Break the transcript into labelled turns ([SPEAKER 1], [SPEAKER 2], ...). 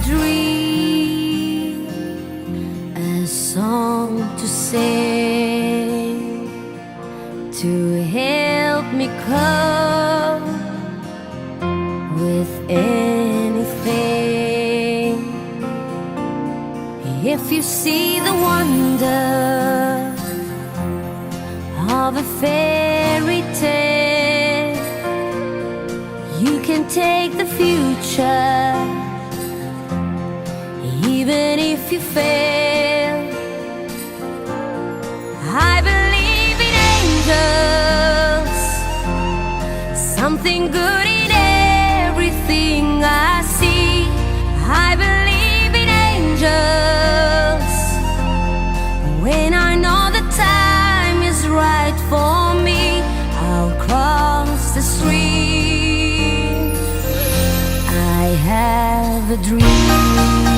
[SPEAKER 1] dream, a song to sing, to help me cope with anything. If you see the wonder of a fairy tale, you can take the future, even if you fail. I believe in angels, something good in everything I see. I believe in angels, when I know the time is right for me, I'll cross the stream. I have a dream.